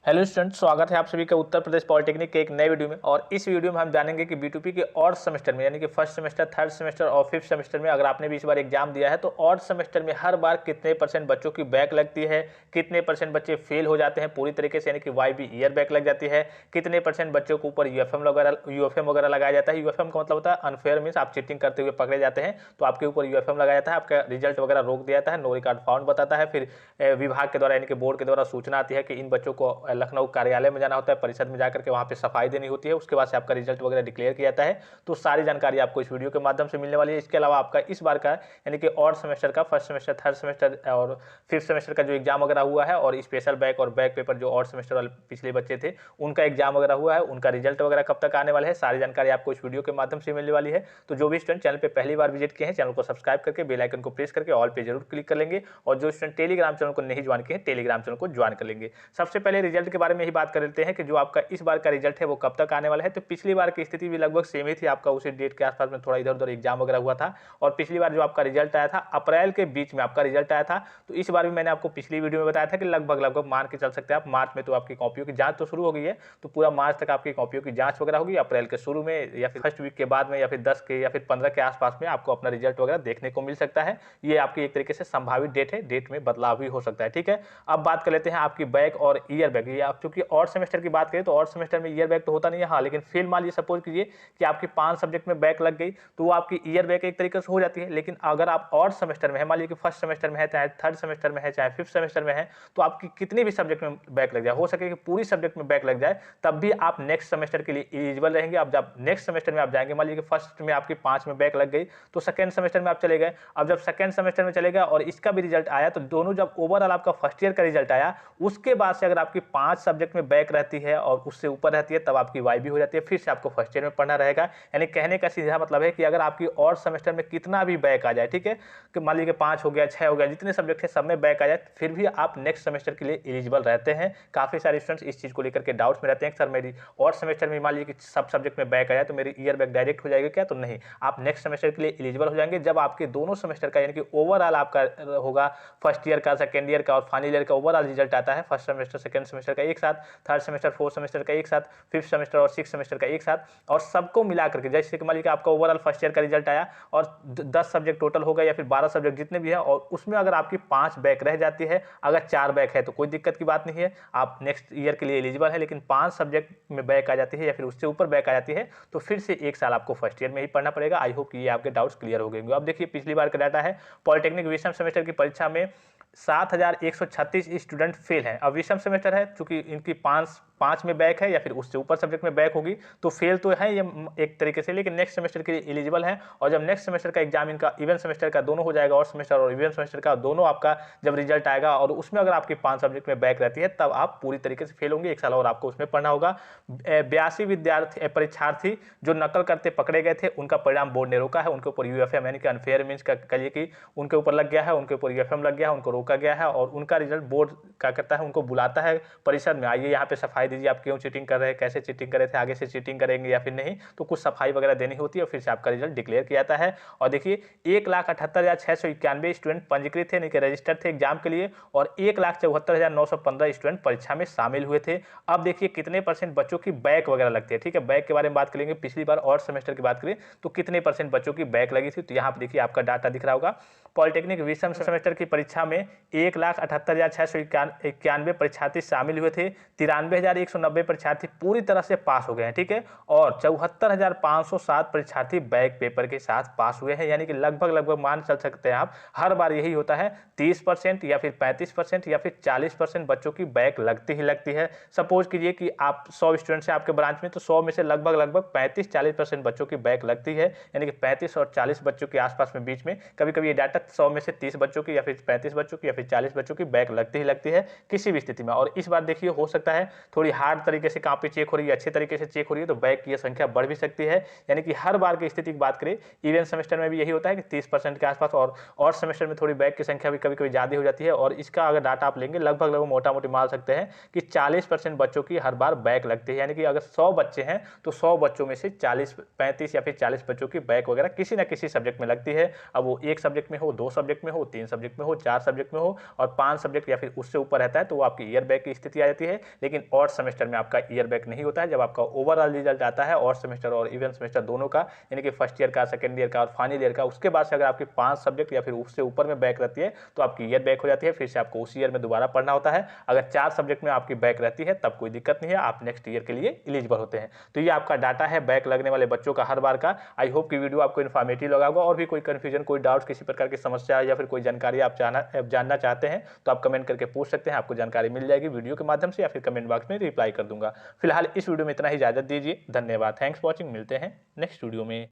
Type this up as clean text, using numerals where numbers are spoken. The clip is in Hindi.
हेलो स्टूडेंट, स्वागत है आप सभी का उत्तर प्रदेश पॉलिटेक्निक के एक नए वीडियो में। और इस वीडियो में हम जानेंगे कि B2P के और सेमेस्टर में यानी कि फर्स्ट सेमेस्टर, थर्ड सेमेस्टर और फिफ्थ सेमेस्टर में अगर आपने भी इस बार एग्जाम दिया है तो और सेमेस्टर में हर बार कितने परसेंट बच्चों की बैक लगती है, कितने परसेंट बच्चे फेल हो जाते हैं पूरी तरीके से यानी कि YB ईयर बैक लग जाती है, कितने परसेंट बच्चों के ऊपर यूएफएम वगैरह लगाया जाता है। यूएफएम का मतलब होता है अनफेयर, मीन्स आप चीटिंग करते हुए पकड़े जाते हैं तो आपके ऊपर यूएफएम लगाया जाता है, आपका रिजल्ट वगैरह रोक दिया जाता है, नो रिकॉर्ड फाउंड बताता है। फिर विभाग के द्वारा यानी कि बोर्ड के द्वारा सूचना आती है कि इन बच्चों को लखनऊ कार्यालय में जाना होता है, परिषद में जाकर के वहाँ पे सफाई देनी होती है, उसके बाद से आपका रिजल्ट वगैरह डिक्लेयर किया जाता है। तो सारी जानकारी आपको इस वीडियो के माध्यम से मिलने वाली है। इसके अलावा आपका इस बार का यानी कि और सेमेस्टर का फर्स्ट सेमेस्टर, थर्ड सेमेस्टर और फिफ्थ सेमेस्टर का जो एग्जाम वगैरह हुआ है और स्पेशल बैक और बैक पेपर जो और सेमेस्टर वाले पिछले बच्चे थे उनका एग्जाम वगैरह हुआ है, उनका रिजल्ट वगैरह कब तक आने वाला है, सारी जानकारी आपको इस वीडियो के माध्यम से मिलने वाली है। तो जो भी स्टूडेंट चैनल पे पहली बार विजिट किए हैं, चैनल को सब्सक्राइब करके बेल आइकन को प्रेस करके ऑल पे जरूर क्लिक कर लेंगे। और जो स्टूडेंट टेलीग्राम चैनल को नहीं ज्वाइन किए हैं, टेलीग्राम चैनल को ज्वाइन कर लेंगे। सबसे पहले रिजल्ट के बारे में ही बात कर लेते हैं कि जो आपका इस बार का रिजल्ट है वो कब तक आने वाला है। तो पिछली बार की स्थिति भी लगभग सेम ही थी, आपका उसी डेट के आसपास में थोड़ा इधर उधर एग्जाम वगैरह हुआ था। और पिछली बार जो आपका रिजल्ट आया था अप्रैल के बीच में आपका रिजल्ट आया था। तो इस बार भी मैंने आपको पिछली वीडियो में बताया था कि लगभग मान के चल सकते हैं आप मार्च में तो आपकी कॉपियों की जांच तो शुरू हो गई है, तो पूरा मार्च तक आपकी कॉपियों की जांच वगैरह होगी। अप्रैल के शुरू में या फिर फर्स्ट वीक के बाद में या फिर 10 के या फिर 15 के आसपास में आपको अपना रिजल्ट वगैरह देखने को मिल सकता है। ये आपकी एक तरीके से संभावित डेट है, डेट में बदलाव भी हो सकता है। ठीक है, अब बात कर लेते हैं आपकी बैक और ईयर बैक। ये आप चूंकि और सेमेस्टर की बात करें तो और सेमेस्टर में ईयर बैक तो होता नहीं है, हाँ, लेकिन फिर मान लीजिए सपोज कीजिए कि आपकी 5 सब्जेक्ट में बैक लग गई तो वो आपकी ईयर बैक एक तरीके से हो जाती है। लेकिन अगर आप और सेमेस्टर में है, मान लीजिए कि फर्स्ट सेमेस्टर में है, चाहे थर्ड सेमेस्टर में है, चाहे फिफ्थ सेमेस्टर में है, तो आपकी कितनी भी सब्जेक्ट में बैक लग जाए, हो सके कि पूरी सब्जेक्ट में बैक लग जाए, तब भी आप नेक्स्ट सेमेस्टर के लिए एलिजिबल रहेंगे। अब जब नेक्स्ट सेमेस्टर में आप जाएंगे, मान लीजिए कि फर्स्ट में आपकी 5 में बैक लग गई तो सेकंड सेमेस्टर में आप चले गए। अब जब सेकंड सेमेस्टर में चले गए और इसका भी रिजल्ट आया, तो दोनों जब ओवरऑल आपका फर्स्ट ईयर का रिजल्ट आया, उसके बाद से अगर आपकी 5 सब्जेक्ट में बैक रहती है और उससे ऊपर रहती है, तब आपकी YB हो जाती है, फिर से आपको फर्स्ट ईयर में पढ़ना रहेगा। यानी कहने का सीधा मतलब है कि अगर आपकी और सेमेस्टर में कितना भी बैक आ जाए, ठीक है, कि मान लीजिए 5 हो गया, 6 हो गया, जितने सब्जेक्ट है सब में बैक आ जाए, फिर भी आप नेक्स्ट सेमेस्टर के लिए एलिजिबल रहते हैं। काफी सारे स्टूडेंट्स इस चीज को लेकर के डाउट्स में रहते हैं कि सर मेरी और सेमेस्टर में मान लीजिए कि सब सब्जेक्ट में बैक आ जाए तो मेरी ईयर बैक डायरेक्ट हो जाएगी क्या? तो नहीं, आप नेक्स्ट सेमेस्टर के लिए एलिजिबल हो जाएंगे जब आपके दोनों सेमेस्टर का यानी कि ओवरऑल आपका होगा, फर्स्ट ईयर का, सेकेंड ईयर का और फाइनल ईयर का ओवरऑल रिजल्ट आता है। फर्स्ट सेमेस्टर सेकंड सेमेस्टर का एक साथ, थर्ड सेमेस्टर फोर्थ सेमेस्टर का एक साथ, फिफ्थ सेमेस्टर और सिक्स सेमेस्टर का एक साथ, और सबको मिला करके, जैसे कि मान लीजिए आपका ओवरऑल फर्स्ट ईयर का रिजल्ट आया और 10 सब्जेक्ट टोटल हो गए या फिर 12 सब्जेक्ट जितने भी है, और उसमें अगर आपकी 5 बैक रह जाती है, अगर 4 बैक है तो कोई दिक्कत की बात नहीं है, आप नेक्स्ट ईयर के लिए एलिजिबल है। लेकिन 5 सब्जेक्ट में बैक आ जाती है या फिर उससे ऊपर बैक आ जाती है तो फिर से एक साल आपको फर्स्ट ईयर में ही पढ़ना पड़ेगा। आई होप कि ये आपके डाउट्स क्लियर हो गए। अब देखिए पिछली बार का डाटा है, पॉलिटेक्निक विषम सेमेस्टर की परीक्षा में 7136 स्टूडेंट फेल हैं। अब विषम सेमेस्टर है, चूंकि इनकी 5 में बैक है या फिर उससे ऊपर सब्जेक्ट में बैक होगी तो फेल तो है ये एक तरीके से, लेकिन नेक्स्ट सेमेस्टर के लिए एलिजिबल है। और जब नेक्स्ट सेमेस्टर का एग्जाम इनका इवन सेमेस्टर का दोनों हो जाएगा, और सेमेस्टर और इवन सेमेस्टर का दोनों आपका जब रिजल्ट आएगा और उसमें अगर आपकी 5 सब्जेक्ट में बैक रहती है तब आप पूरी तरीके से फेल होंगे, एक साल और आपको उसमें पढ़ना होगा। 82 विद्यार्थी परीक्षार्थी जो नकल करते पकड़े गए थे उनका परिणाम बोर्ड ने रोका है, उनके ऊपर यूएफएम यानी कि अनफेयर मीन्स का कहिए कि उनके ऊपर लग गया है, उनके ऊपर यूएफएम लग गया है, उनको रोका गया है और उनका रिजल्ट बोर्ड क्या करता है, उनको बुलाता है परिषद में, आइए यहाँ पे सफाई दीजिए, आप क्यों चीटिंग कर रहे हैं, कैसे चीटिंग कर रहे थे, आगे से चीटिंग करेंगे या फिर नहीं, तो कुछ सफाई वगैरह देनी होती है और फिर से आपका रिजल्ट डिक्लेयर किया जाता है। और देखिए 1,78,691 स्टूडेंट पंजीकृत थे, यानी कि रजिस्टर्ड थे एग्जाम के लिए, और 1,74,915 स्टूडेंट परीक्षा में शामिल हुए थे। अब देखिए कितने परसेंट बच्चों की बैक वगैरह लगती है। ठीक है, बैक के बारे में बात करेंगे। पिछली बार और सेमेस्टर की बात करें तो कितने परसेंट बच्चों की बैक लगी थी, तो यहाँ पर देखिए आपका डाटा दिख रहा होगा। पॉलिटेक्निक विषम सेमेस्टर की परीक्षा में 1,78,691 परीक्षार्थी शामिल हुए थे, 93,190 परीक्षार्थी पूरी तरह से पास हो गए हैं। ठीक है, और 74,507 परीक्षार्थी बैक पेपर के साथ पास हुए हैं। यानी कि लगभग मान चल सकते हैं आप, हर बार यही होता है, 30% या फिर 35% या फिर 40% बच्चों की बैक लगती ही लगती है। सपोज कीजिए कि आप 100 स्टूडेंट्स हैं आपके ब्रांच में, तो 100 में से लगभग 35-40% बच्चों की बैक लगती है। यानी कि 35 और 40 बच्चों के आसपास में बीच में, कभी कभी ये डाटा 100 में से 30 बच्चों की या फिर 35 बच्चों की या फिर 40 बच्चों की बैक लगती ही लगती है किसी भी स्थिति में। और इस बार देखिए हो सकता है थोड़ी हार्ड तरीके से कॉपी चेक हो रही है, अच्छे तरीके से चेक हो रही है, तो बैक की संख्या बढ़ भी सकती है। यानी कि हर बार की स्थिति की बात करें, इवन सेमेस्टर में भी यही होता है कि 30% के आसपास, और सेमेस्टर में थोड़ी बैक की संख्या भी कभी कभी ज्यादा हो जाती है। और इसका अगर डाटा आप लेंगे लगभग मोटा मोटी मान सकते हैं कि 40% बच्चों की हर बार बैक लगती है। यानी कि अगर 100 बच्चे हैं तो 100 बच्चों में से 35 या फिर 40 बच्चों की बैक वगैरह किसी ना किसी सब्जेक्ट में लगती है। अब वो एक सब्जेक्ट में हो, 2 सब्जेक्ट में हो, 3 सब्जेक्ट में हो, 4 सब्जेक्ट सब्जेक्ट में हो और 5 सब्जेक्ट या फिर उससे ऊपर रहता है तो वो आपकी ईयर बैक की स्थिति आ जाती है। लेकिन ऑड सेमेस्टर में आपका ईयर बैक नहीं होता है। जब आपका ओवरऑल रिजल्ट आता है ऑड सेमेस्टर और इवन सेमेस्टर दोनों का, यानी कि फर्स्ट ईयर का, सेकंड ईयर का और फाइनल ईयर का, उसके बाद से अगर आपकी 5 सब्जेक्ट या फिर उससे ऊपर में बैक रहती है तो आपकी ईयर बैक हो जाती है। फिर से आपको उसी ईयर में दोबारा पढ़ना होता है। अगर 4 सब्जेक्ट में आपकी बैक रहती है तब कोई दिक्कत नहीं है, आप नेक्स्ट ईयर के लिए एलिजिबल होते हैं। तो ये आपका डाटा है बैक लगने वाले बच्चों का हर बार का। आई होप कि वीडियो आपको इन्फॉर्मेटिव लगा होगा। और भी कोई कन्फ्यूजन, कोई डाउट, किसी प्रकार की समस्या या फिर कोई जानकारी आप जानना चाहते हैं तो आप कमेंट करके पूछ सकते हैं। आपको जानकारी मिल जाएगी वीडियो के माध्यम से या फिर कमेंट बॉक्स में रिप्लाई कर दूंगा। फिलहाल इस वीडियो में इतना ही, इजाजत दीजिए। धन्यवाद। Thanks for watching. मिलते हैं नेक्स्ट वीडियो में।